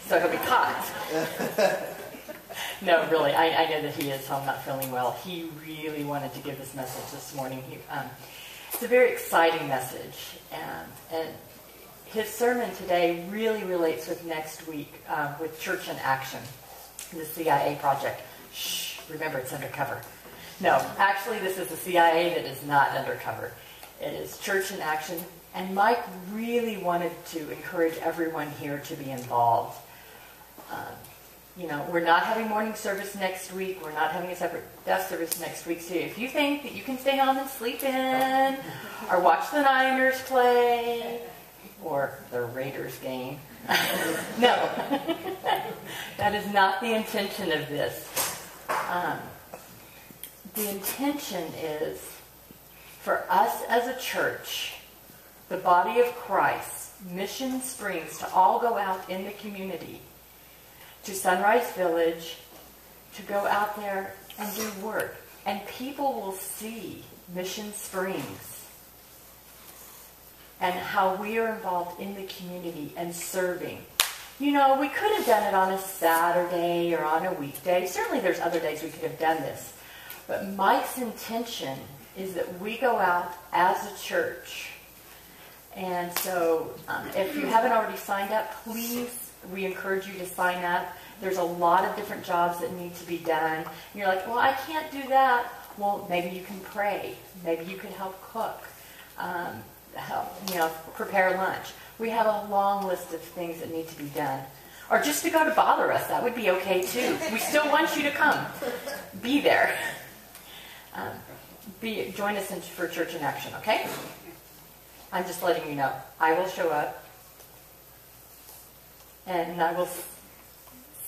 so he'll be caught. No, really, I know that he is home not feeling well. He really wanted to give this message this morning. It's a very exciting message, and his sermon today really relates with next week with Church in Action, the CIA project. Shh, remember it's undercover. No, actually this is the CIA that is not undercover. It is Church in Action, and Mike really wanted to encourage everyone here to be involved. We're not having morning service next week. We're not having a separate death service next week. So if you think that you can stay home and sleep in, or watch the Niners play, or the Raiders game, no, that is not the intention of this. The intention is for us as a church, the body of Christ, Mission Springs, to all go out in the community, to Sunrise Village, to go out there and do work. And people will see Mission Springs and how we are involved in the community and serving. We could have done it on a Saturday or on a weekday. Certainly there's other days we could have done this. But Mike's intention is that we go out as a church. And so if you haven't already signed up, please, we encourage you to sign up. There's a lot of different jobs that need to be done. And you're like, well, I can't do that. Well, maybe you can pray. Maybe you can help cook. Prepare lunch. We have a long list of things that need to be done. Or just to go to bother us, that would be okay too. We still want you to come. Be there. Join us for Church in Action, okay? I'm just letting you know. I will show up. And I will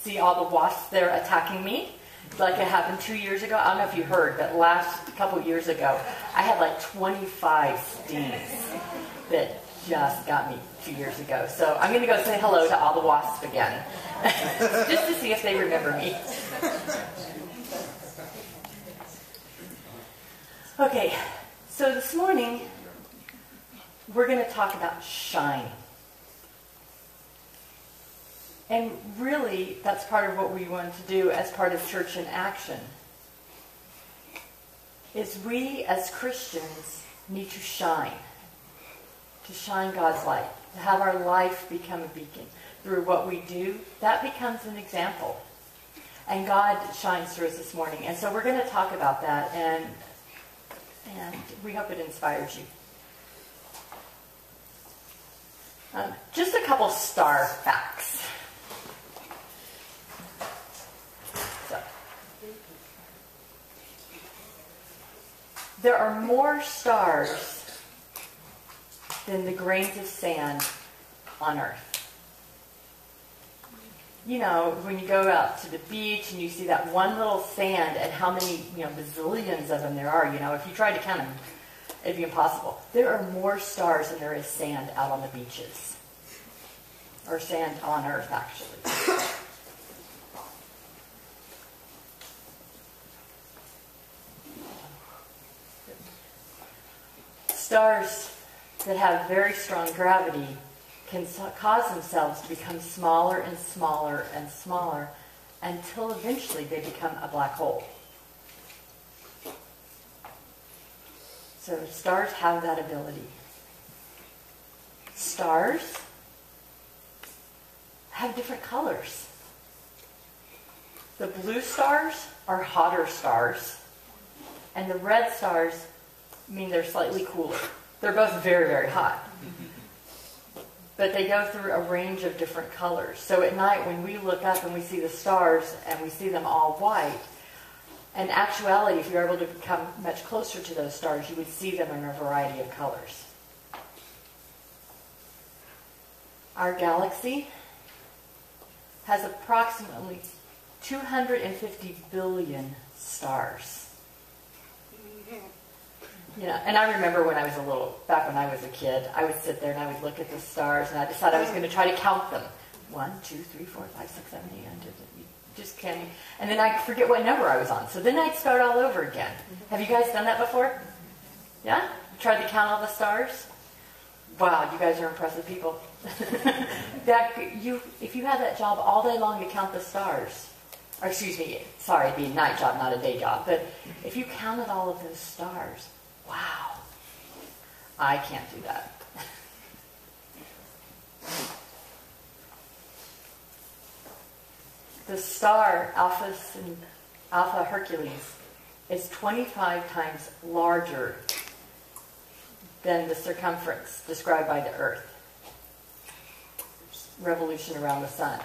see all the wasps there attacking me, like it happened 2 years ago. I don't know if you heard, but last couple years ago, I had like 25 stings that just got me 2 years ago. So I'm going to go say hello to all the wasps again, just to see if they remember me. Okay, so this morning, we're going to talk about shine. And really, that's part of what we want to do as part of Church in Action, is we as Christians need to shine God's light, to have our life become a beacon. Through what we do, that becomes an example. And God shines through us this morning. And so we're going to talk about that, and we hope it inspires you. Just a couple star facts. There are more stars than the grains of sand on Earth. When you go out to the beach and you see that one little sand and how many, bazillions of them there are, if you tried to count them, it'd be impossible. There are more stars than there is sand out on the beaches. Or sand on Earth, actually. Stars that have very strong gravity can cause themselves to become smaller and smaller and smaller until eventually they become a black hole. So stars have that ability. Stars have different colors. The blue stars are hotter stars, and the red stars mean they're slightly cooler. They're both very, very hot. But they go through a range of different colors. So at night when we look up and we see the stars and we see them all white, in actuality, if you're able to come much closer to those stars, you would see them in a variety of colors. Our galaxy has approximately 250 billion stars. And I remember when I was back when I was a kid, I would sit there and I would look at the stars and I decided I was going to try to count them. 1, 2, 3, 4, 5, 6, 7, 8, 9, 10, just can't. And then I'd forget what number I was on. So then I'd start all over again. Have you guys done that before? Yeah? Tried to count all the stars? Wow, you guys are impressive people. If you had that job all day long to count the stars, or excuse me, sorry, it'd be a night job, not a day job, but if you counted all of those stars, wow, I can't do that. The star Alpha Hercules is 25 times larger than the circumference described by the Earth. Revolution around the sun.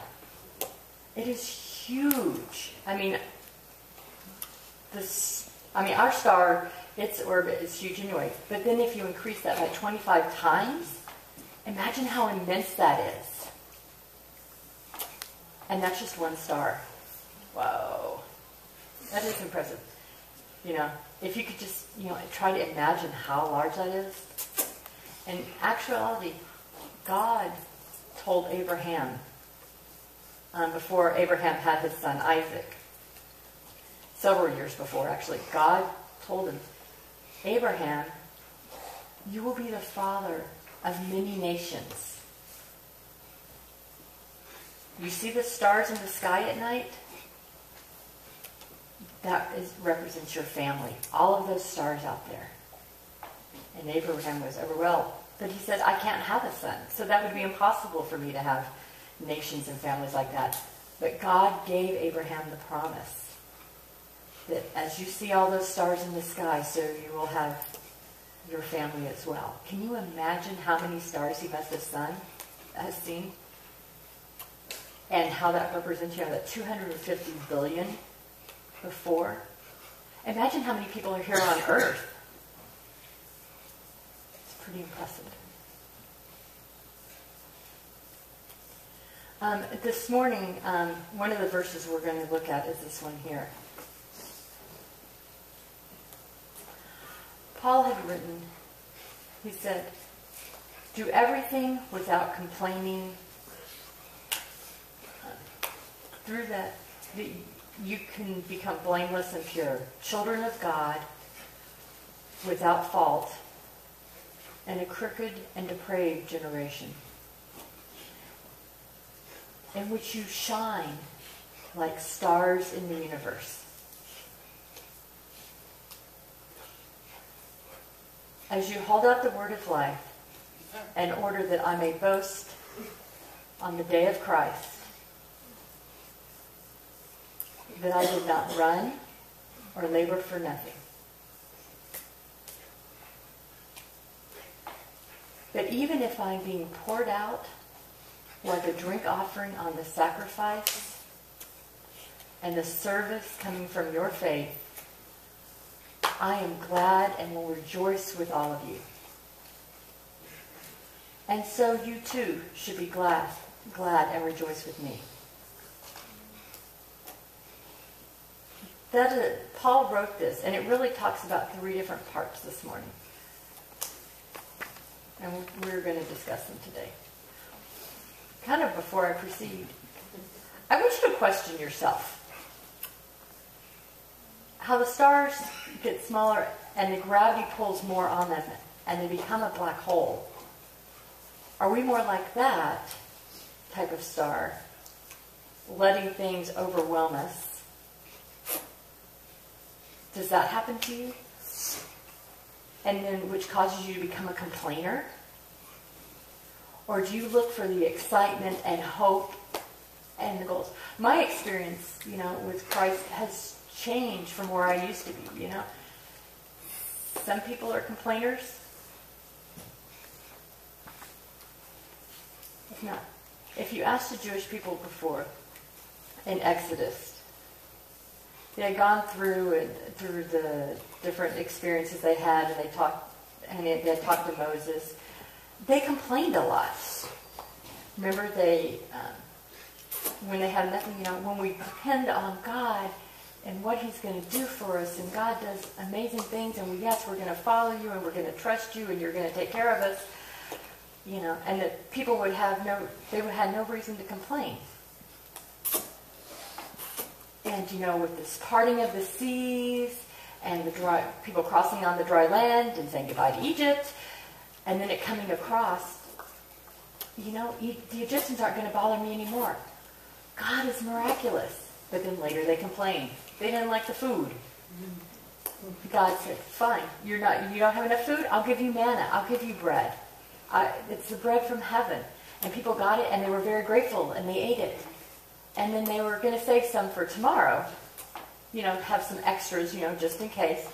It is huge. I mean, our star, its orbit is huge anyway. But then if you increase that by 25 times, imagine how immense that is. And that's just one star. Whoa. That is impressive. If you could just, try to imagine how large that is. In actuality, God told Abraham, before Abraham had his son Isaac, several years before actually, God told him, Abraham, you will be the father of many nations. You see the stars in the sky at night? That represents your family. All of those stars out there. And Abraham was overwhelmed. But he said, I can't have a son. So that would be impossible for me to have nations and families like that. But God gave Abraham the promise that as you see all those stars in the sky, so you will have your family as well. Can you imagine how many stars he must have seen? And how that represents, that 250 billion before. Imagine how many people are here on Earth. It's pretty impressive. This morning, one of the verses we're going to look at is this one here. Paul had written, he said, do everything without complaining. Through that, you can become blameless and pure, children of God, without fault, in a crooked and depraved generation, in which you shine like stars in the universe. As you hold out the word of life, in order that I may boast on the day of Christ, that I did not run or labor for nothing. But even if I'm being poured out like a drink offering on the sacrifice and the service coming from your faith, I am glad and will rejoice with all of you. And so you too should be glad and rejoice with me. Paul wrote this, and it really talks about 3 different parts this morning. And we're going to discuss them today. Kind of before I proceed, I want you to question yourself. How the stars get smaller and the gravity pulls more on them and they become a black hole. Are we more like that type of star, letting things overwhelm us? Does that happen to you? And then which causes you to become a complainer? Or do you look for the excitement and hope and the goals? My experience, with Christ has changed from where I used to be, Some people are complainers. If not, if you asked the Jewish people before in Exodus, they had gone through the different experiences they had, and they had talked to Moses. They complained a lot. Remember, when they had nothing, when we depend on God and what He's going to do for us, and God does amazing things, and we're going to follow you, and we're going to trust you, and you're going to take care of us, and that people would have no reason to complain. And, with this parting of the seas and people crossing on the dry land and saying goodbye to Egypt, and then it coming across, the Egyptians aren't going to bother me anymore. God is miraculous. But then later they complained. They didn't like the food. God said, fine, you don't have enough food? I'll give you manna. I'll give you bread. It's the bread from heaven. And people got it, and they were very grateful, and they ate it. And then they were going to save some for tomorrow. Have some extras, just in case.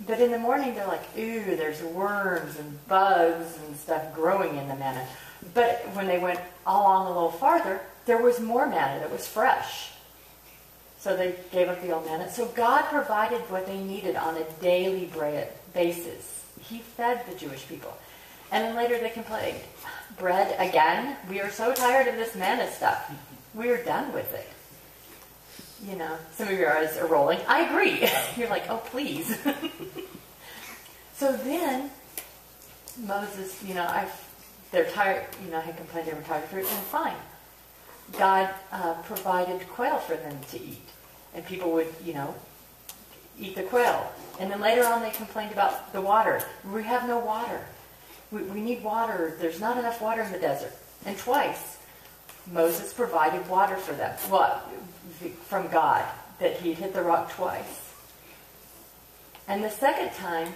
But in the morning, they're like, ooh, there's worms and bugs and stuff growing in the manna. But when they went along a little farther, there was more manna that was fresh. So they gave up the old manna. So God provided what they needed on a daily basis. He fed the Jewish people. And then later they complained, bread again? We are so tired of this manna stuff. We are done with it. Some of your eyes are rolling. I agree. You're like, oh, please. So then Moses, they're tired, had complained they were tired of fruit, and fine. God provided quail for them to eat. And people would, eat the quail. And then later on they complained about the water. We have no water. We need water. There's not enough water in the desert. And twice, Moses provided water for them. From God, that he hit the rock twice. And the second time,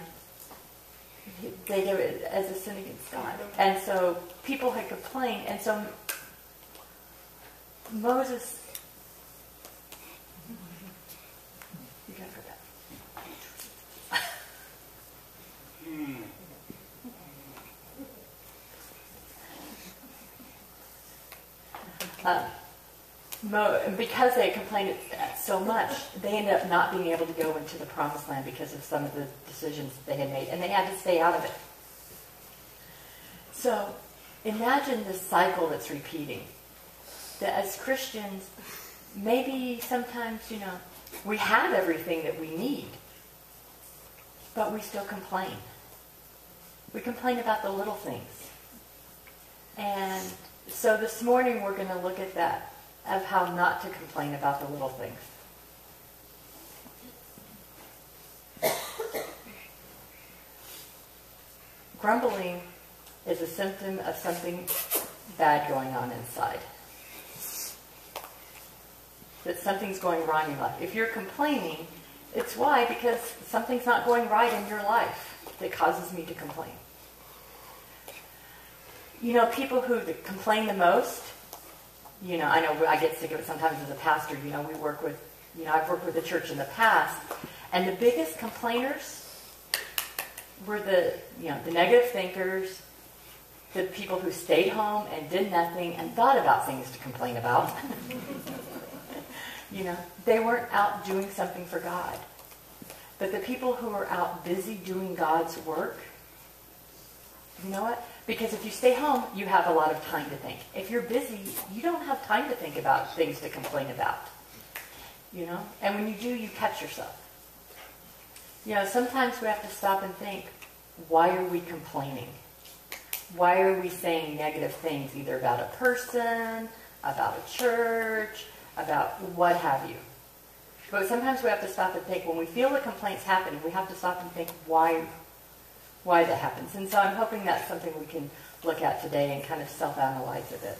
they did it as a sin against God. And so people had complained. And so Moses... You gotta go back. Because they complained so much, they ended up not being able to go into the promised land because of some of the decisions they had made, and they had to stay out of it. So imagine this cycle that's repeating. That as Christians, maybe sometimes, we have everything that we need, but we still complain. We complain about the little things. And so this morning we're going to look at that, of how not to complain about the little things. Grumbling is a symptom of something bad going on inside. That something's going wrong in your life. If you're complaining, it's why? Because something's not going right in your life that causes me to complain. People who complain the most, I know I get sick of it sometimes as a pastor. We work with, I've worked with the church in the past, and the biggest complainers were the negative thinkers, the people who stayed home and did nothing and thought about things to complain about. They weren't out doing something for God. But the people who are out busy doing God's work, you know what? Because if you stay home, you have a lot of time to think. If you're busy, you don't have time to think about things to complain about. And when you do, you catch yourself. Sometimes we have to stop and think, why are we complaining? Why are we saying negative things, either about a person, about a church, about what have you? But sometimes we have to stop and think, when we feel the complaints happening, we have to stop and think why that happens. And so I'm hoping that's something we can look at today and kind of self-analyze a bit.